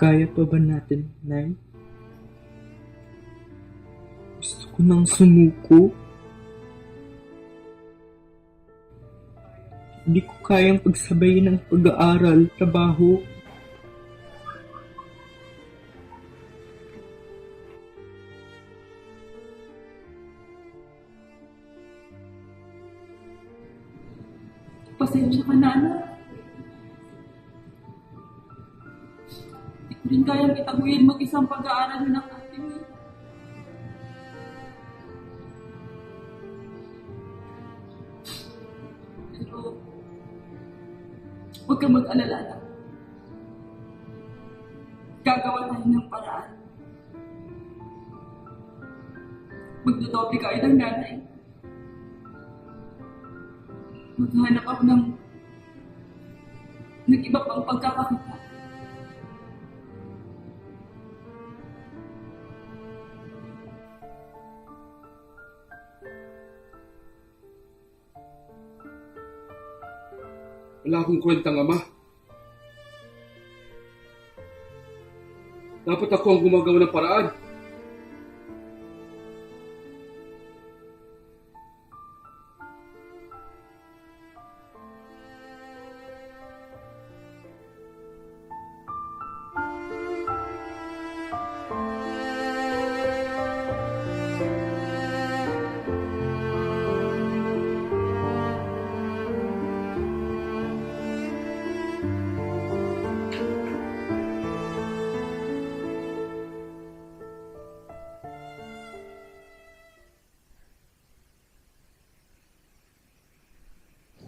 Kaya pa ba natin, Nay? Gusto ko nang sumuko. Hindi ko kayang pagsabayin ng pag-aaral, trabaho. Pasensya ka na, anak. Hindi ko rin kayang itaguin mag-isang pag-aaral ng ating. Pero, huwag kang mag-alala na. Gagawa tayo ng paraan. Magdodoble kayo ng nanay. Maghanap ako ng iba pang pagkakakita. Wala akong kwentang ama. Dapat ako ang gumagawa ng paraan.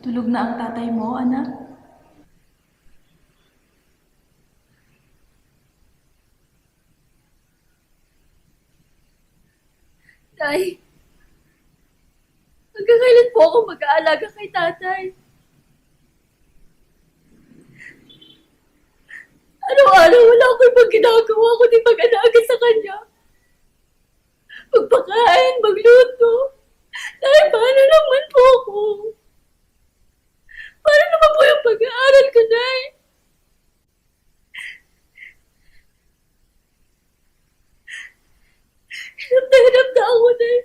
Tulog na ang tatay mo, anak? Tay, hanggang kailan po ako mag-aalaga kay tatay? Araw-araw wala ko ibang ginagawa kundi mag-alaga sa kanya. Magpakain, magluto. Tay, paano naman po ako? Paano naman po yung pag-aaral ko, Tay? Hirap na ako, Tay.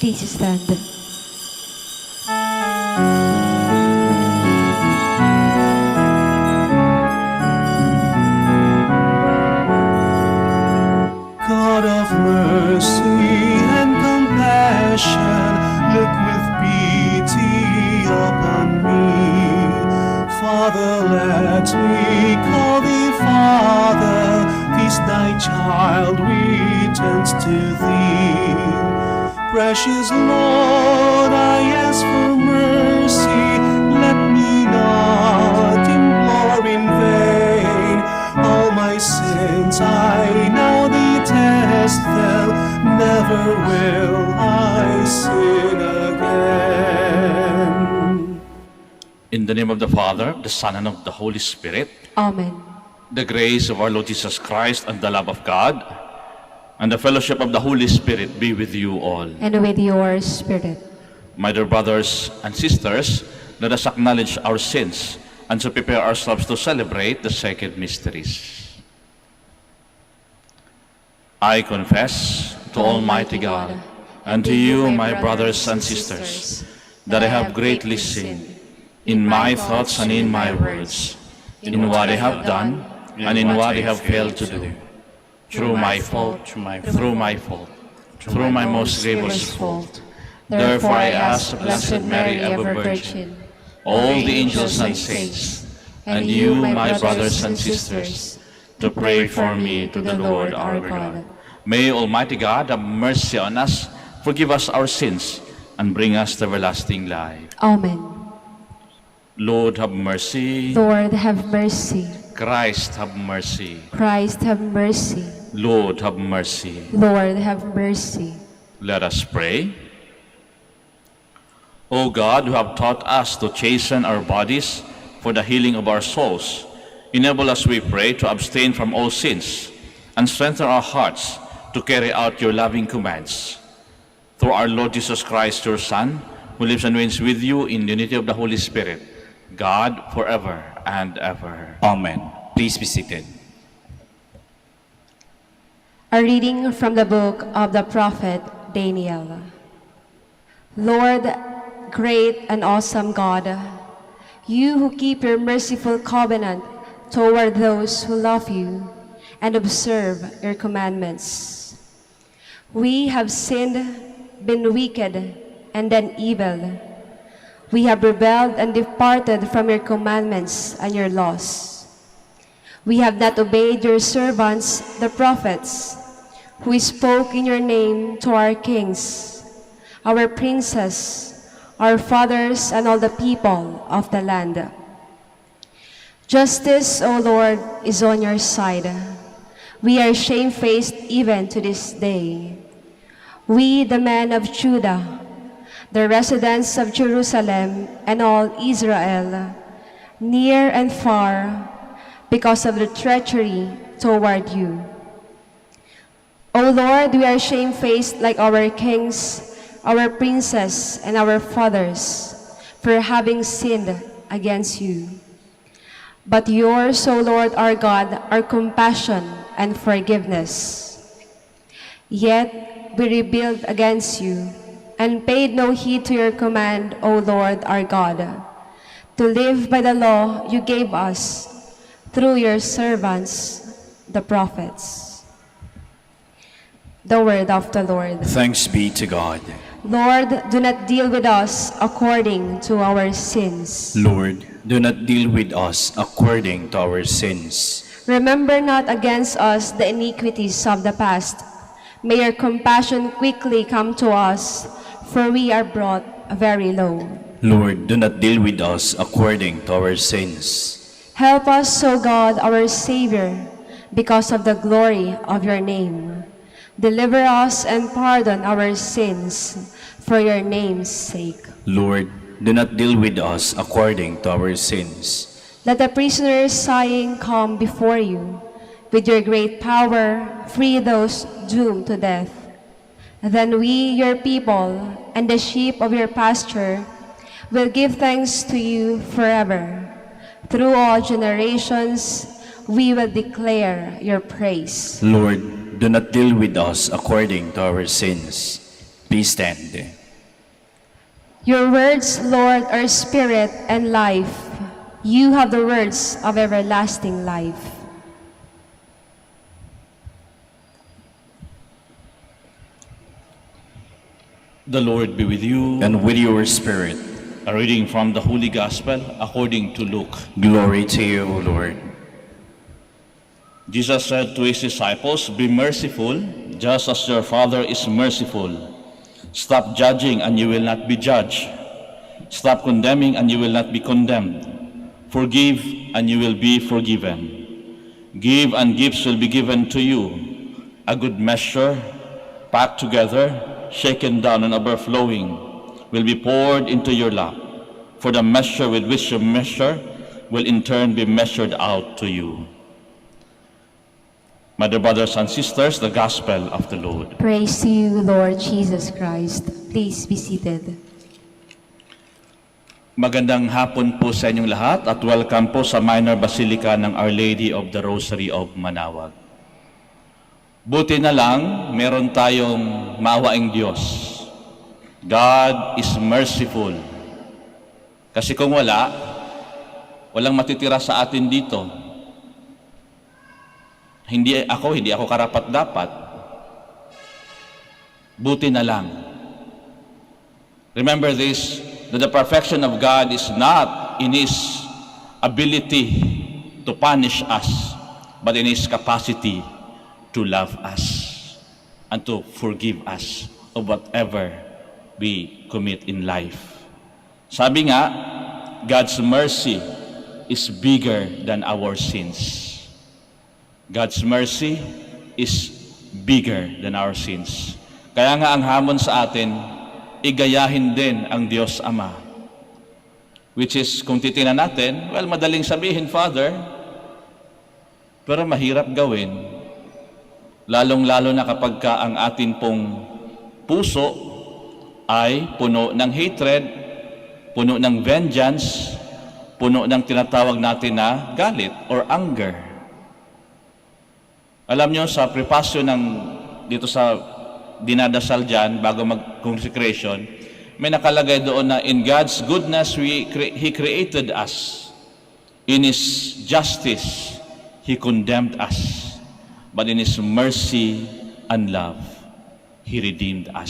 Please stand. God of mercy and compassion, look with pity upon me. Father, let me call thee Father, this thy child returns to thee. Precious Lord, I ask for mercy, let me not implore in vain. All my sins I now detest them, never will I sin again. In the name of the Father, the Son, and of the Holy Spirit, Amen. the grace of our Lord Jesus Christ and the love of God and the fellowship of the Holy Spirit be with you all. And with your spirit. My dear brothers and sisters, let us acknowledge our sins and to prepare ourselves to celebrate the sacred mysteries. I confess to Almighty God and to you, my brothers and sisters, that I have greatly sinned in my thoughts and in my words, in what I have done and in what I have failed to do, through my fault, through my most grievous fault. Therefore I ask the Blessed Mary, ever Virgin, all the angels and saints, and you, my brothers and sisters, to pray for me to the Lord our God. May Almighty God have mercy on us, forgive us our sins, and bring us to everlasting life. Amen. Lord, have mercy. Lord, have mercy. Christ, have mercy. Christ, have mercy. Lord, have mercy. Lord, have mercy. Let us pray. O God, who have taught us to chasten our bodies for the healing of our souls, enable us, we pray, to abstain from all sins and strengthen our hearts to carry out your loving commands. Through our Lord Jesus Christ, your Son, who lives and reigns with you in the unity of the Holy Spirit, God, forever and ever. Amen. Please be seated. A reading from the book of the prophet Daniel. Lord, great and awesome God, you who keep your merciful covenant toward those who love you and observe your commandments. We have sinned, been wicked, and done evil. We have rebelled and departed from your commandments and your laws. We have not obeyed your servants, the prophets, who spoke in your name to our kings, our princes, our fathers, and all the people of the land. Justice, O Lord, is on your side. We are shamefaced even to this day. We, the men of Judah, the residents of Jerusalem, and all Israel, near and far, because of the treachery toward you. O Lord, we are shamefaced like our kings, our princes, and our fathers, for having sinned against you. But yours, O Lord our God, are compassion and forgiveness. Yet we rebelled against you, and paid no heed to your command, O Lord our God, to live by the law you gave us through your servants, the prophets. The word of the Lord. Thanks be to God. Lord, do not deal with us according to our sins. Lord, do not deal with us according to our sins. Remember not against us the iniquities of the past. May your compassion quickly come to us, for we are brought very low. Lord, do not deal with us according to our sins. Help us, O God, our Savior, because of the glory of your name. Deliver us and pardon our sins, for your name's sake. Lord, do not deal with us according to our sins. Let the prisoners sighing come before you. With your great power, free those doomed to death. Then we, your people, and the sheep of your pasture, will give thanks to you forever. Through all generations, we will declare your praise. Lord, do not deal with us according to our sins. Please stand. Your words, Lord, are spirit and life. You have the words of everlasting life. The Lord be with you. And with your spirit. A reading from the Holy Gospel according to Luke. Glory to you, O Lord. Jesus said to his disciples, "Be merciful, just as your Father is merciful. Stop judging, and you will not be judged. Stop condemning, and you will not be condemned. Forgive, and you will be forgiven. Give, and gifts will be given to you. A good measure, packed together, shaken down and overflowing, will be poured into your lap. For the measure with which you measure will in turn be measured out to you." My dear brothers and sisters, the Gospel of the Lord. Praise to you, Lord Jesus Christ. Please be seated. Magandang hapon po sa inyong lahat at welcome po sa Minor Basilica ng Our Lady of the Rosary of Manaoag. Buti na lang, meron tayong maawaing Diyos. God is merciful. Kasi kung walang matitira sa atin dito. Hindi ako karapat-dapat. Buti na lang. Remember this, that the perfection of God is not in His ability to punish us, but in His capacity to love us and to forgive us of whatever we commit in life. Sabi nga, God's mercy is bigger than our sins. God's mercy is bigger than our sins. Kaya nga ang hamon sa atin, igayahin din ang Diyos Ama. Which is, kung titingnan natin, well, madaling sabihin, Father, pero mahirap gawin. Lalong-lalo na kapag ang atin pong puso ay puno ng hatred, puno ng vengeance, puno ng tinatawag natin na galit or anger. Alam nyo, sa prepasyo dito sa dinadasal dyan, bago mag-consecration, may nakalagay doon na in God's goodness, He created us. In His justice, He condemned us. But in His mercy and love, He redeemed us.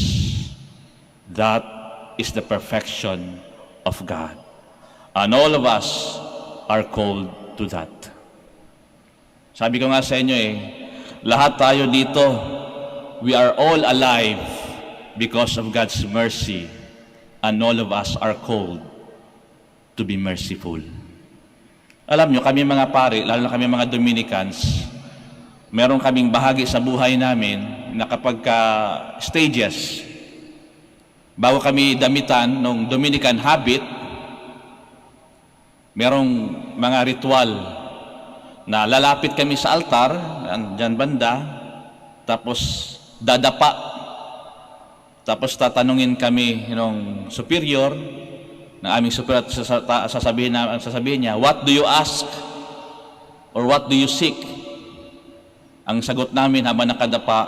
That is the perfection of God. And all of us are called to that. Sabi ko nga sa inyo lahat tayo dito, we are all alive because of God's mercy, and all of us are called to be merciful. Alam nyo, kami mga pare, lalo na kami mga Dominicans, meron kaming bahagi sa buhay namin na kapag stages, bago kami damitan ng Dominican habit, merong mga ritual na lalapit kami sa altar, dyan banda, tapos dadapa, tapos tatanungin kami ng superior, ng aming superior, sasabihin niya, what do you ask? Or what do you seek? Ang sagot namin habang nakadapa,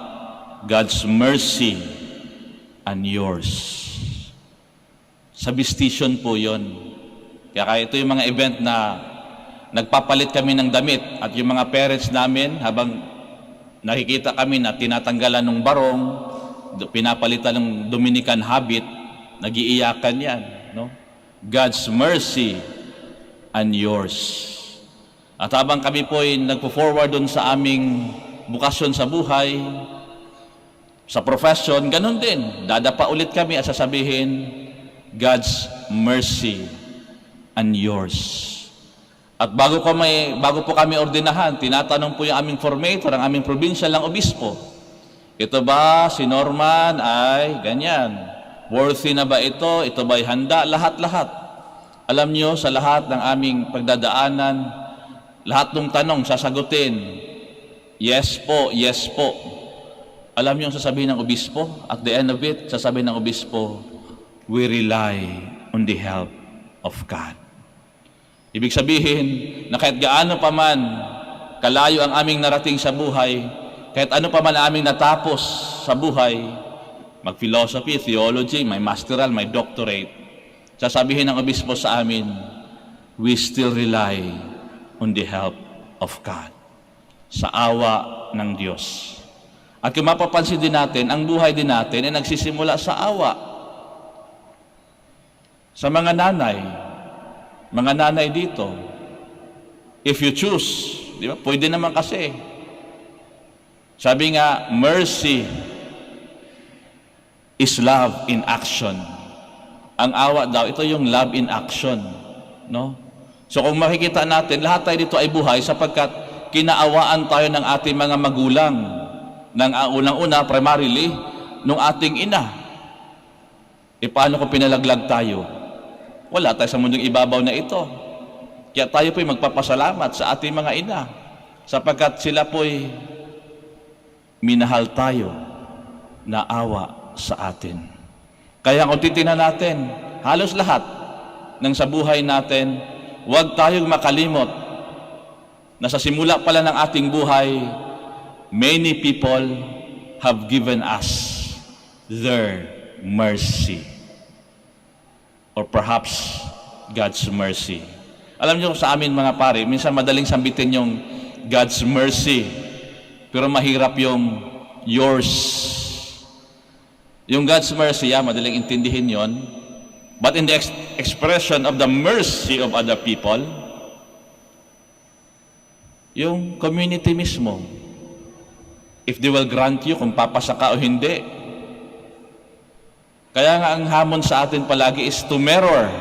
God's mercy and yours. Substitution po yon. Kaya ito yung mga event na nagpapalit kami ng damit at yung mga parents namin habang nakikita kami na tinatanggalan ng barong, pinapalitan ng Dominican habit, nagiiyakan yan. No? God's mercy and yours. At habang kami po ay nagpo-forward dun sa aming bukasyon sa buhay, sa profession, ganun din. Dadapa ulit kami at sasabihin, God's mercy and yours. At bago po kami ordinahan, tinatanong po yung aming formator, ang aming provincial ng obispo. Ito ba, si Norman ay ganyan? Worthy na ba ito? Ito ba'y handa? Lahat-lahat. Alam nyo, sa lahat ng aming pagdadaanan, lahat ng tanong sasagutin, yes po, yes po. Alam nyo ang sasabihin ng obispo? At the end of it, sasabihin ng obispo, we rely on the help of God. Ibig sabihin na kahit gaano pa man kalayo ang aming narating sa buhay, kahit ano pa man aming natapos sa buhay, mag-philosophy, theology, may masteral, may doctorate. Sasabihin ng obispo sa amin, we still rely on the help of God. Sa awa ng Diyos. At kung mapapansin din natin, ang buhay din natin ay nagsisimula sa awa. Sa mga nanay dito, if you choose, di ba? Pwede naman kasi. Sabi nga, mercy is love in action. Ang awa daw, ito yung love in action. No? So kung makikita natin, lahat tayo dito ay buhay sapagkat kinaawaan tayo ng ating mga magulang. Nang unang-una, primarily, nung ating ina. E paano kung pinalaglag tayo? Wala tayo sa mundong ibabaw na ito. Kaya tayo po'y magpapasalamat sa ating mga ina. Sapagkat sila po'y minahal tayo na awa sa atin. Kaya kung titingnan natin, halos lahat ng sa buhay natin, huwag tayong makalimot na sa simula pala ng ating buhay, many people have given us their mercy. Or perhaps God's mercy. Alam niyo sa amin mga pare, minsan madaling sambitin yung God's mercy, pero mahirap yung yours. Yung God's mercy, madaling intindihin yon. But in the expression of the mercy of other people, yung community mismo, if they will grant you kung papasa ka o hindi. Kaya nga ang hamon sa atin palagi is to mirror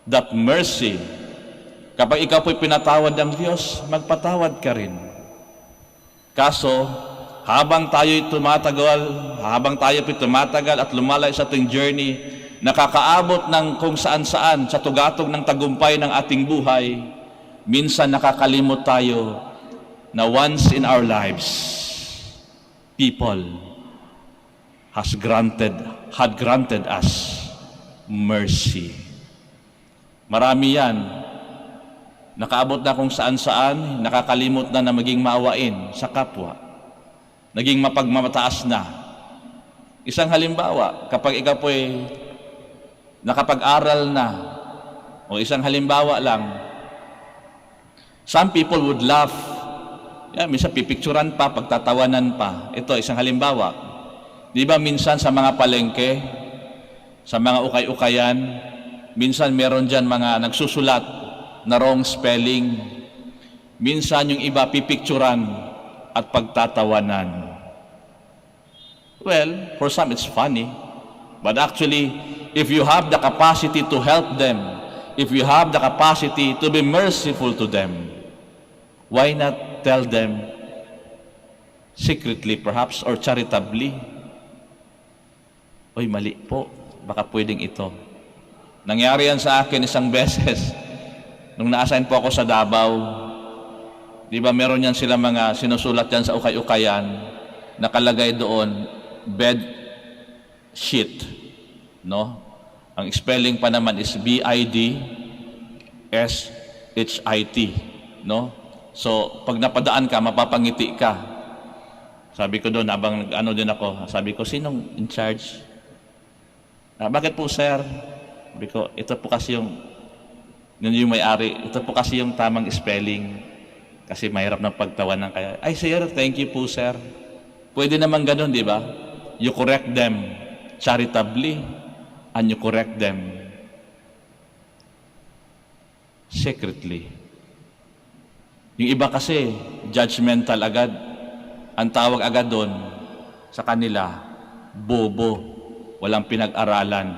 that mercy. Kapag ikaw po'y pinatawad ng Diyos, magpatawad ka rin. Kaso, habang tayo'y tumatagal at lumalay sa ating journey, nakakaabot ng kung saan-saan sa tugatog ng tagumpay ng ating buhay, minsan nakakalimot tayo na once in our lives, people had granted us mercy. Marami yan. Nakaabot na kung saan-saan, nakakalimot na maging maawain sa kapwa. Naging mapagmamataas na. Isang halimbawa, kapag ikaw po'y nakapag-aral na, o isang halimbawa lang, some people would laugh. Minsan pipicturan pa, pagtatawanan pa. Ito, isang halimbawa. Di ba minsan sa mga palengke, sa mga ukay-ukayan, minsan meron dyan mga nagsusulat na wrong spelling. Minsan yung iba pipicturan at pagtatawanan. Well, for some it's funny. But actually, if you have the capacity to help them, if you have the capacity to be merciful to them, why not tell them secretly perhaps or charitably, oy, mali po, baka pwedeng ito. Nangyari yan sa akin isang beses nung na-assign po ako sa Davao. Di ba meron yan sila mga sinusulat yan sa ukay-ukayan, nakalagay doon bed sheet, no? Ang spelling pa naman is BIDSHIT, no? So pag napadaan ka, mapapangiti ka. Sabi ko doon, habang din ako, sabi ko, sinong in charge? Bakit po, sir? Sabi ko, ito po kasi yung may-ari, ito po kasi yung tamang spelling. Kasi mahirap ng pagtawanan kaya. Ay, sir, thank you po, sir. Pwede naman ganun, di ba? You correct them charitably and you correct them secretly. Yung iba kasi, judgmental agad. Ang tawag agad doon sa kanila, bobo. Walang pinag-aralan.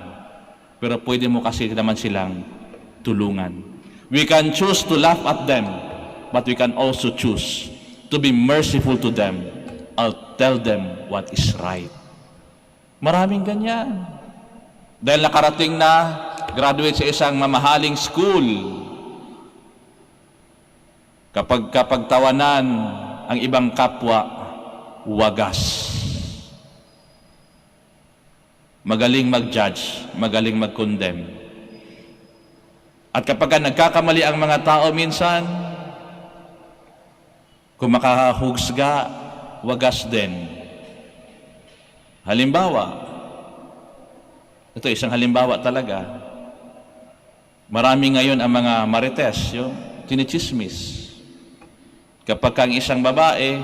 Pero pwede mo kasi naman silang tulungan. We can choose to laugh at them, but we can also choose to be merciful to them. I'll tell them what is right. Maraming ganyan. Dahil nakarating na, graduate sa isang mamahaling school. Kapag tawanan ang ibang kapwa, wagas. Magaling mag-judge, magaling mag-condemn. At kapag nagkakamali ang mga tao minsan, kung makahugsga, wagas din. Halimbawa, ito isang halimbawa talaga. Marami ngayon ang mga marites, yung tinichismis. Kapag ang isang babae,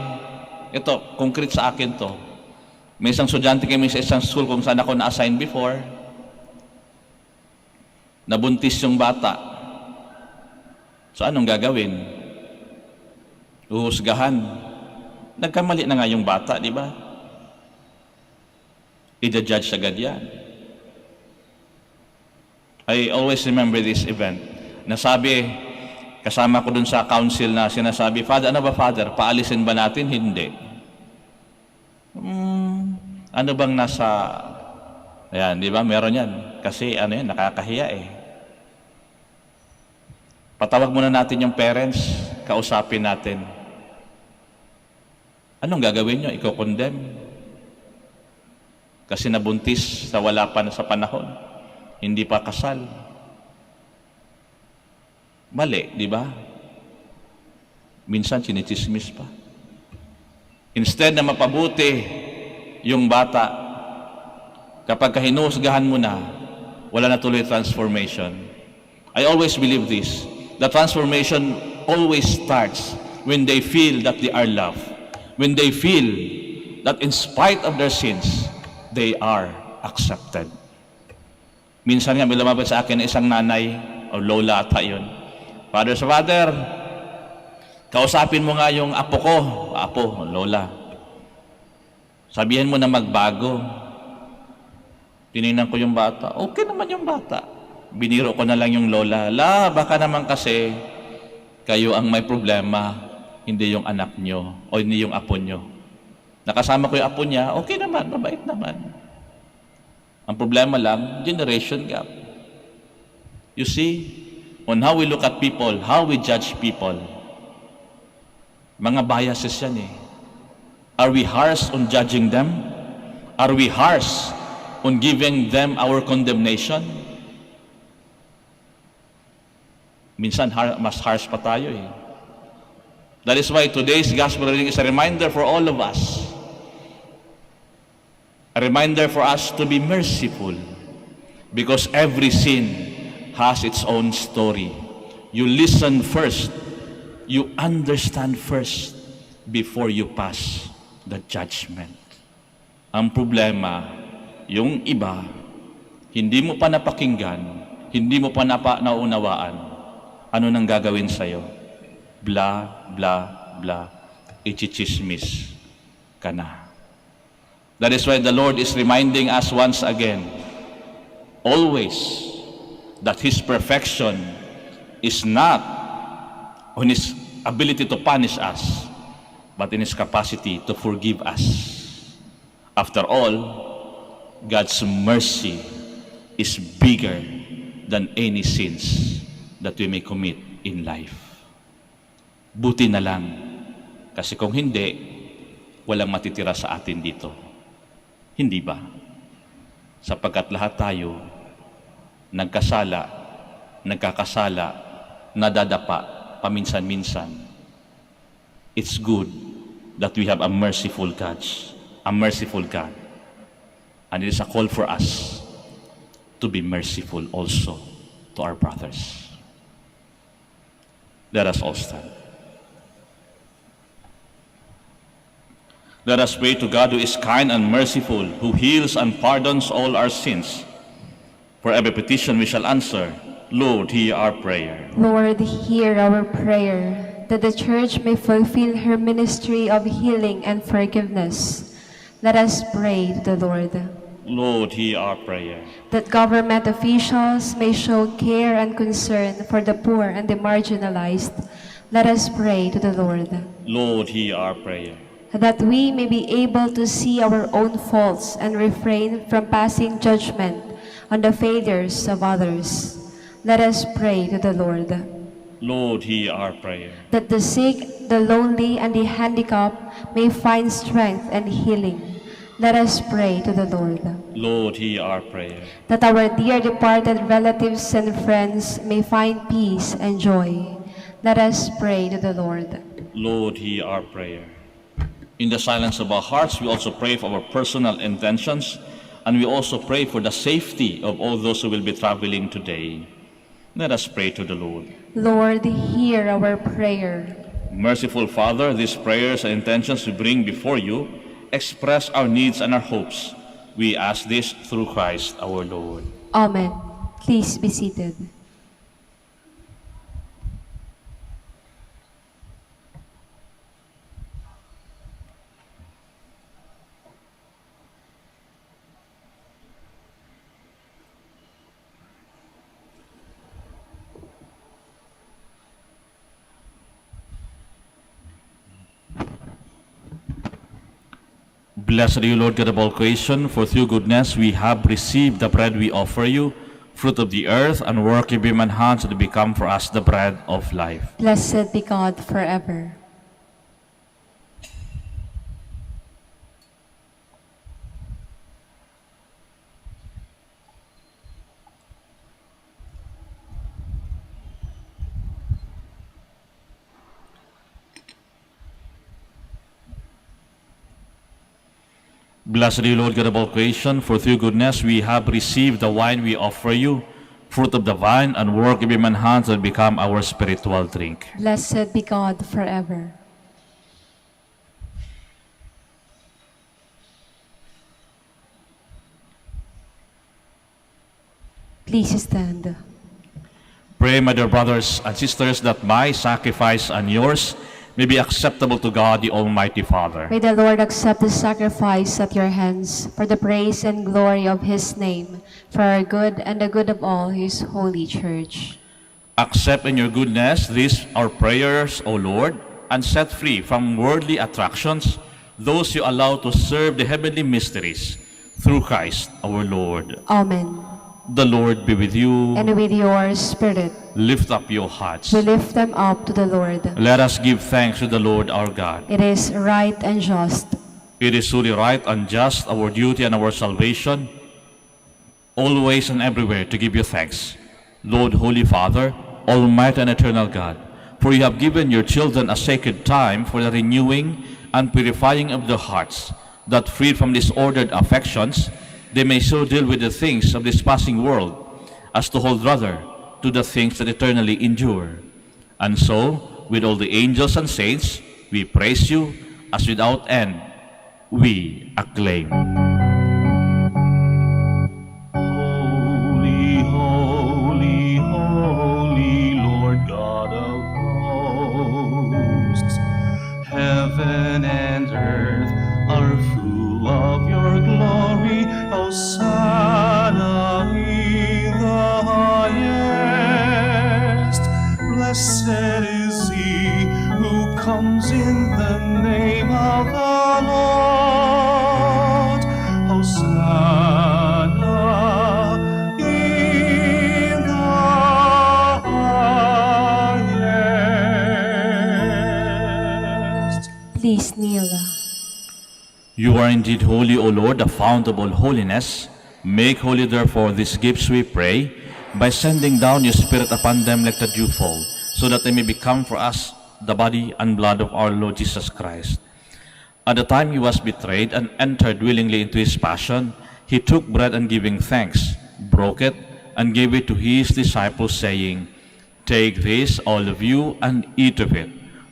ito, concrete sa akin to. May isang estudyante kami sa isang school kung saan ako na-assign before. Nabuntis yung bata. So anong gagawin? Uhusgahan. Nagkamali na nga yung bata, di ba? I-judge agad yan. I always remember this event. Nasabi, kasama ko dun sa council na sinasabi, Father, ano ba Father? Paalisin ba natin? Hindi. Ano bang nasa... Ayan, di ba? Meron yan. Kasi ano yan, nakakahiya eh. Patawag muna natin yung parents, kausapin natin. Anong gagawin nyo? Iko-condemn. Kasi nabuntis sa wala pa sa panahon. Hindi pa kasal. Mali, di ba? Minsan sinichismis pa. Instead na mapabuti yung bata, kapag hinuhusgahan mo na, wala na tuloy transformation. I always believe this. The transformation always starts when they feel that they are loved. When they feel that in spite of their sins, they are accepted. Minsan nga may lumapit sa akin isang nanay o lola ata yun. Father, kausapin mo nga yung apo ko. Apo, lola. Sabihin mo na magbago. Tinignan ko yung bata. Okay naman yung bata. Biniro ko na lang yung lola. Baka naman kasi kayo ang may problema, hindi yung anak nyo o hindi yung apo nyo. Nakasama ko yung apo niya, okay naman, mabait naman. Ang problema lang, generation gap. You see, on how we look at people, how we judge people, mga biases yan eh. Are we harsh on judging them? Are we harsh on giving them our condemnation? Minsan, mas harsh pa tayo eh. That is why today's gospel reading is a reminder for all of us. A reminder for us to be merciful, because every sin has its own story. You listen first, you understand first, before you pass the judgment. Ang problema, yung iba, hindi mo pa napakinggan, hindi mo pa naunawaan, ano nang gagawin sa'yo? Blah, blah, blah, ichichismis ka na. That is why the Lord is reminding us once again, always, that His perfection is not on His ability to punish us, but in His capacity to forgive us. After all, God's mercy is bigger than any sins that we may commit in life. Buti na lang, kasi kung hindi, walang matitira sa atin dito. Hindi ba? Sapagkat lahat tayo nagkakasala, nadadapa, paminsan-minsan. It's good that we have a merciful God. And it is a call for us to be merciful also to our brothers. Let us all stand. Let us pray to God, who is kind and merciful, who heals and pardons all our sins. For every petition we shall answer, Lord, hear our prayer. Lord, hear our prayer, that the Church may fulfill her ministry of healing and forgiveness. Let us pray to the Lord. Lord, hear our prayer. That government officials may show care and concern for the poor and the marginalized. Let us pray to the Lord. Lord, hear our prayer. That we may be able to see our own faults and refrain from passing judgment on the failures of others. Let us pray to the Lord. Lord, hear our prayer. That the sick, the lonely, and the handicapped may find strength and healing. Let us pray to the Lord. Lord, hear our prayer. That our dear departed relatives and friends may find peace and joy. Let us pray to the Lord. Lord, hear our prayer. In the silence of our hearts, we also pray for our personal intentions, and we also pray for the safety of all those who will be traveling today. Let us pray to the Lord. Lord, hear our prayer. Merciful Father, these prayers and intentions we bring before you express our needs and our hopes. We ask this through Christ our Lord. Amen. Please be seated. Blessed are you, Lord God of all creation, for through goodness we have received the bread we offer you, fruit of the earth, and work of human hands to become for us the bread of life. Blessed be God forever. Blessed are you, Lord God of all creation, for through goodness we have received the wine we offer you, fruit of the vine, and work of human hands that become our spiritual drink. Blessed be God forever. Please stand. Pray, my dear brothers and sisters, that my sacrifice and yours may be acceptable to God, the Almighty Father. May the Lord accept the sacrifice at your hands for the praise and glory of his name, for our good and the good of all his holy church. Accept in your goodness these our prayers, O Lord, and set free from worldly attractions those you allow to serve the heavenly mysteries through Christ our Lord. Amen. The Lord be with you. And with your spirit, Lift up your hearts. we lift them up to the Lord. Let us give thanks to the Lord our God. It is right and just, It is truly right and just, our duty and our salvation, always and everywhere to give you thanks, Lord, Holy Father, Almighty and eternal God, for you have given your children a sacred time for the renewing and purifying of their hearts, that freed from disordered affections, they may so deal with the things of this passing world as to hold rather to the things that eternally endure. And so, with all the angels and saints, we praise you as without end we acclaim. Holy, holy, holy, Lord God of hosts, heaven and earth are full of your glory. Hosanna in the highest. Blessed is he who comes in the name of the Lord. Hosanna in the highest. please kneel. You are indeed holy, O Lord, the fount of all holiness. Make holy, therefore, these gifts, we pray, by sending down your Spirit upon them like the dewfall, so that they may become for us the body and blood of our Lord Jesus Christ. At the time he was betrayed and entered willingly into his passion, he took bread and giving thanks, broke it, and gave it to his disciples, saying, Take this, all of you, and eat of it,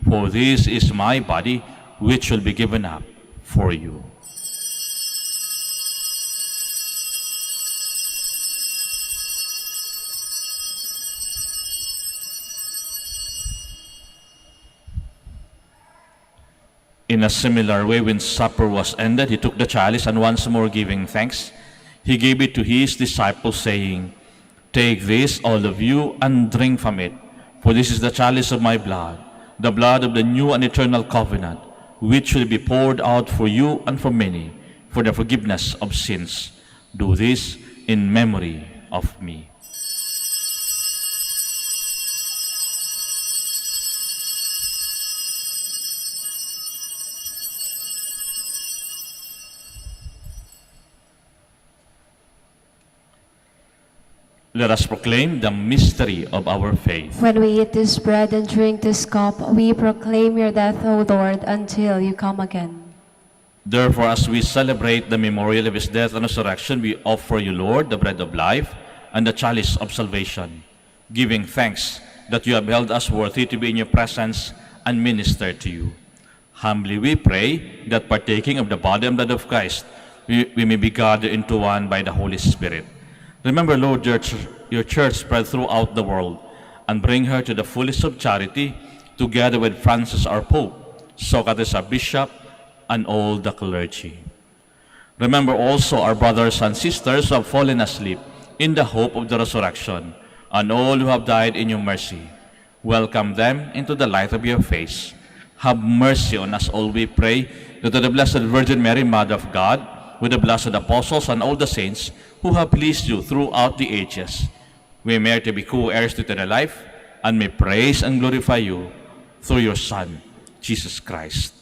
for this is my body, which will be given up for you. In a similar way, when supper was ended, he took the chalice, and once more giving thanks, he gave it to his disciples, saying, Take this, all of you, and drink from it, for this is the chalice of my blood, the blood of the new and eternal covenant, which will be poured out for you and for many, for the forgiveness of sins. Do this in memory of me. Let us proclaim the mystery of our faith. When we eat this bread and drink this cup, we proclaim your death, O Lord, until you come again. Therefore, as we celebrate the memorial of his death and resurrection, we offer you, Lord, the bread of life and the chalice of salvation, giving thanks that you have held us worthy to be in your presence and minister to you. Humbly we pray that partaking of the body and blood of Christ, we may be gathered into one by the Holy Spirit. Remember, Lord, your church spread throughout the world, and bring her to the fullness of charity, together with Francis our Pope, Socrates our Bishop, and all the clergy. Remember also our brothers and sisters who have fallen asleep in the hope of the resurrection, and all who have died in your mercy. Welcome them into the light of your face. Have mercy on us all, we pray, that to the Blessed Virgin Mary, Mother of God, with the blessed apostles and all the saints who have pleased you throughout the ages, we merit to be co-heirs to eternal life, and may praise and glorify you through your Son, Jesus Christ.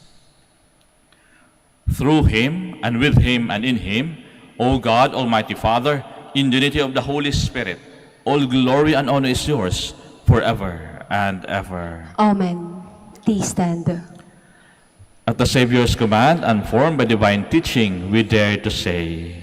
Through him, and with him, and in him, O God, Almighty Father, in the unity of the Holy Spirit, all glory and honor is yours forever and ever. Amen. Please stand. At the Savior's command and formed by divine teaching, we dare to say,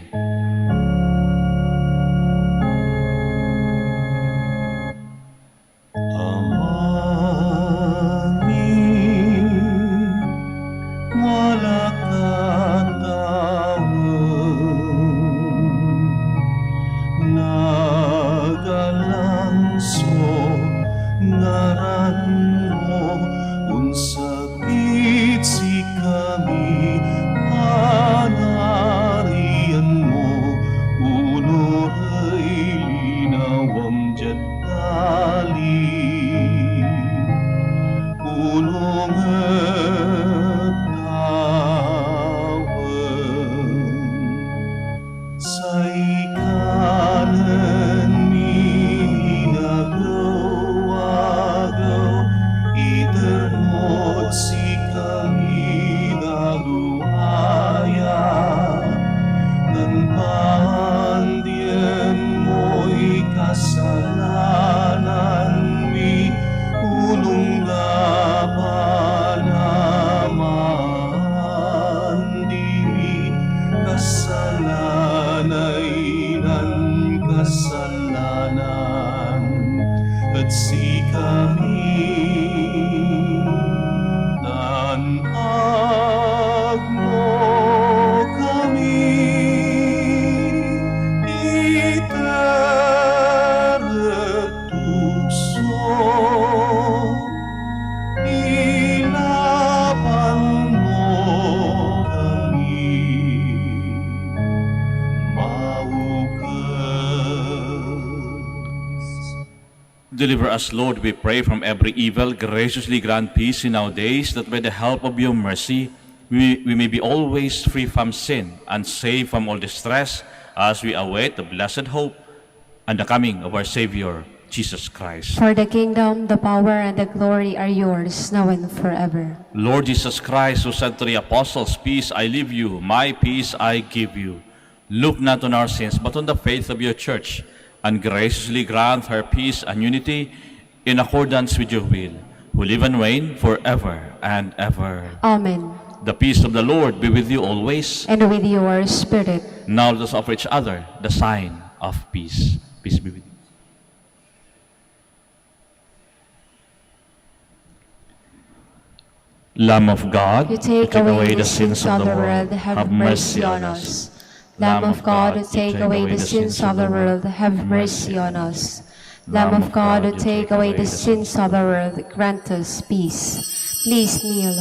deliver us, Lord, we pray, from every evil. Graciously grant peace in our days, that by the help of your mercy, we may be always free from sin and safe from all distress, as we await the blessed hope and the coming of our Savior, Jesus Christ. For the kingdom, the power, and the glory are yours, now and forever. Lord Jesus Christ, who said to the apostles, "Peace I leave you, my peace I give you," look not on our sins, but on the faith of your church, and graciously grant her peace and unity in accordance with your will, who live and reign forever and ever. Amen. The peace of the Lord be with you always. And with your spirit. Now let us offer each other the sign of peace. Peace be with you. Lamb of God, You take away the sins of the world, have mercy on us. Lamb of God, who take away the sins of the world, have mercy on us. Lamb of God, who take away the sins of the world, grant us peace. Please kneel.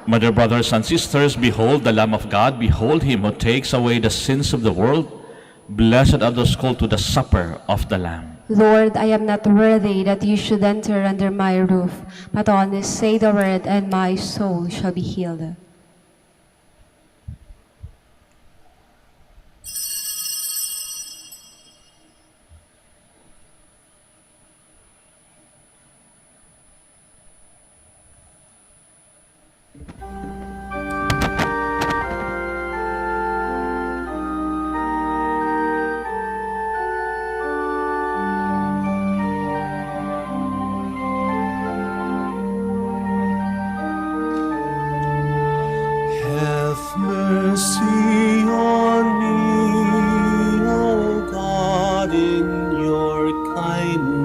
My dear brothers and sisters, behold the Lamb of God, behold him who takes away the sins of the world. Blessed are those called to the supper of the Lamb. Lord, I am not worthy that you should enter under my roof, but only say the word, and my soul shall be healed.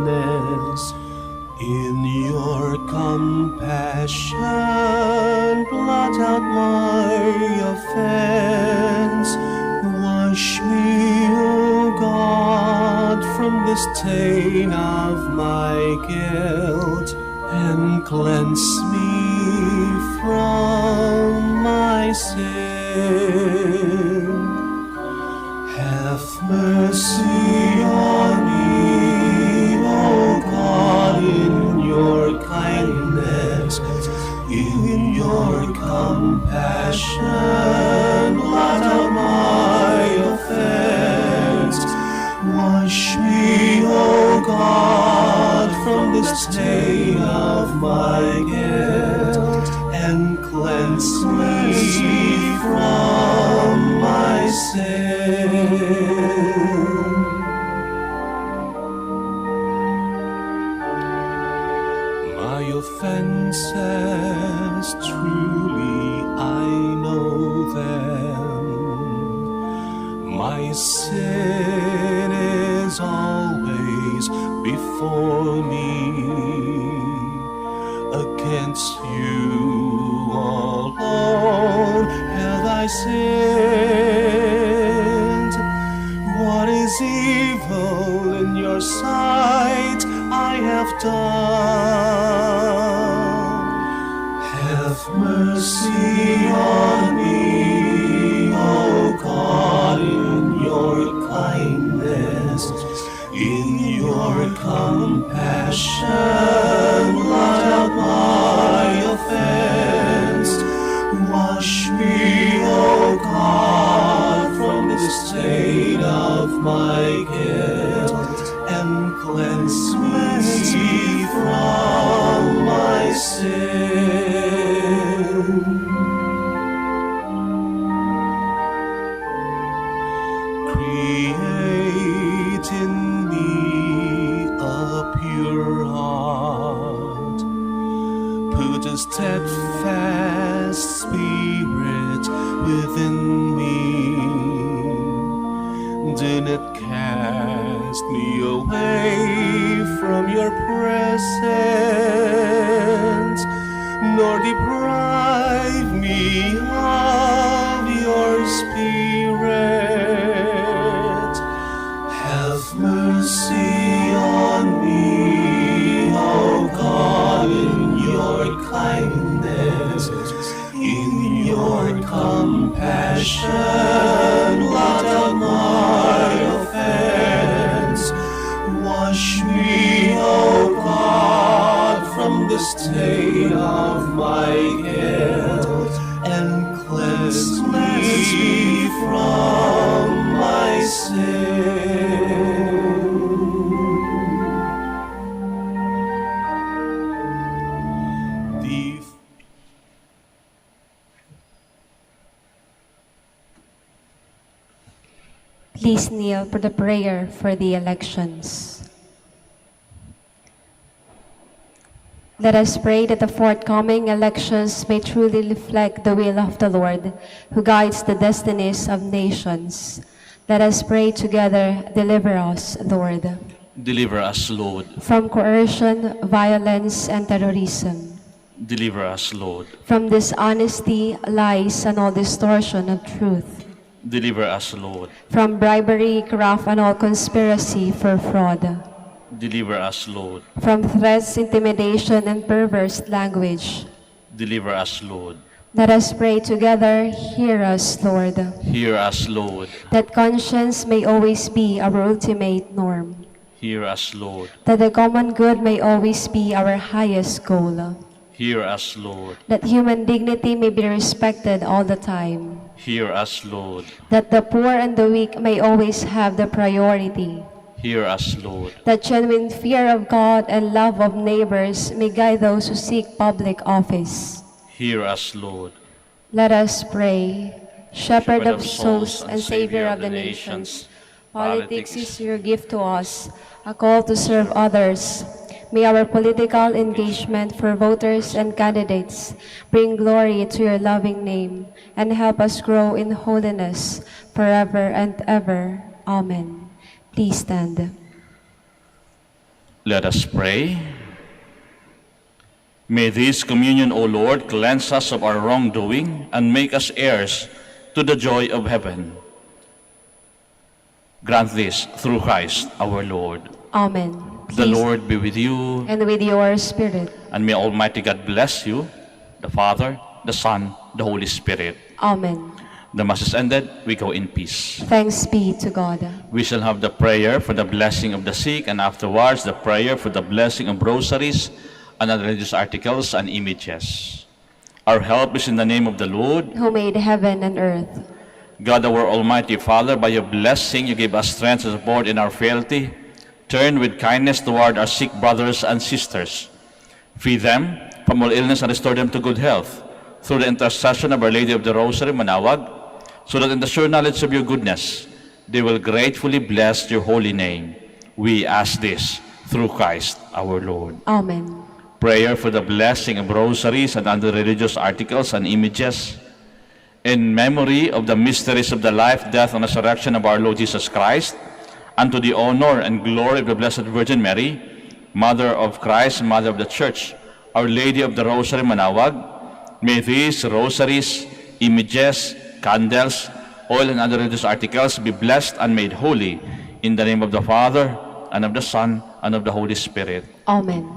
kindness. In your compassion, blot out my offense. Wash me, O God, from the stain of my guilt, and cleanse me from my sin. Have mercy on me, O God, in your kindness. In your compassion, blot out my offense. Wash me, O God, from the stain of my guilt, and cleanse me from my sin. My offenses, truly I know them. My sin is always before me. Against you alone have I sinned. What is evil in your sight I have done. Have mercy on me, O God, in your kindness. In your compassion, blot out my offense. Wash me, O God, from the stain of my guilt, and cleanse me from my sin. Create in me a pure heart. Put a steadfast spirit within me. Do not cast me away from your presence, nor deprive me of your spirit. Have mercy on me, O God, in your kindness. In your compassion, blot out my offense. Wash me, O God, from the stain of my guilt, and cleanse me from my sin. Please kneel for the prayer for the elections. Let us pray that the forthcoming elections may truly reflect the will of the Lord, who guides the destinies of nations. Let us pray together, deliver us, Lord. Deliver us, Lord. From coercion, violence, and terrorism. Deliver us, Lord. From dishonesty, lies, and all distortion of truth. Deliver us, Lord. From bribery, graft, and all conspiracy for fraud. Deliver us, Lord. From threats, intimidation, and perverse language. Deliver us, Lord. Let us pray together, hear us, Lord. Hear us, Lord. That conscience may always be our ultimate norm. Hear us, Lord. That the common good may always be our highest goal. Hear us, Lord. That human dignity may be respected all the time. Hear us, Lord. That the poor and the weak may always have the priority. Hear us, Lord. That genuine fear of God and love of neighbors may guide those who seek public office. Hear us, Lord. Let us pray. Shepherd of souls and Savior of the nations, politics is your gift to us, a call to serve others. May our political engagement for voters and candidates bring glory to your loving name and help us grow in holiness forever and ever. Amen. Please stand. Let us pray. May this communion, O Lord, cleanse us of our wrongdoing and make us heirs to the joy of heaven. Grant this through Christ our Lord. Amen. The Please- Lord be with you, And with your spirit. and may Almighty God bless you, the Father, the Son, the Holy Spirit. Amen. The Mass is ended. We go in peace. Thanks be to God. We shall have the prayer for the blessing of the sick, and afterwards the prayer for the blessing of rosaries and other religious articles and images. Our help is in the name of the Lord. Who made heaven and earth. God, our Almighty Father, by your blessing you give us strength to support in our frailty. Turn with kindness toward our sick brothers and sisters. Free them from all illness and restore them to good health, through the intercession of Our Lady of the Rosary, Manaoag, so that in the sure knowledge of your goodness, they will gratefully bless your holy name. We ask this through Christ our Lord. Amen. Prayer for the blessing of rosaries and other religious articles and images. In memory of the mysteries of the life, death, and resurrection of our Lord Jesus Christ, and to the honor and glory of the Blessed Virgin Mary, Mother of Christ and Mother of the Church, Our Lady of the Rosary, Manaoag, may these rosaries, images, candles, oil, and other religious articles be blessed and made holy in the name of the Father, and of the Son, and of the Holy Spirit. Amen.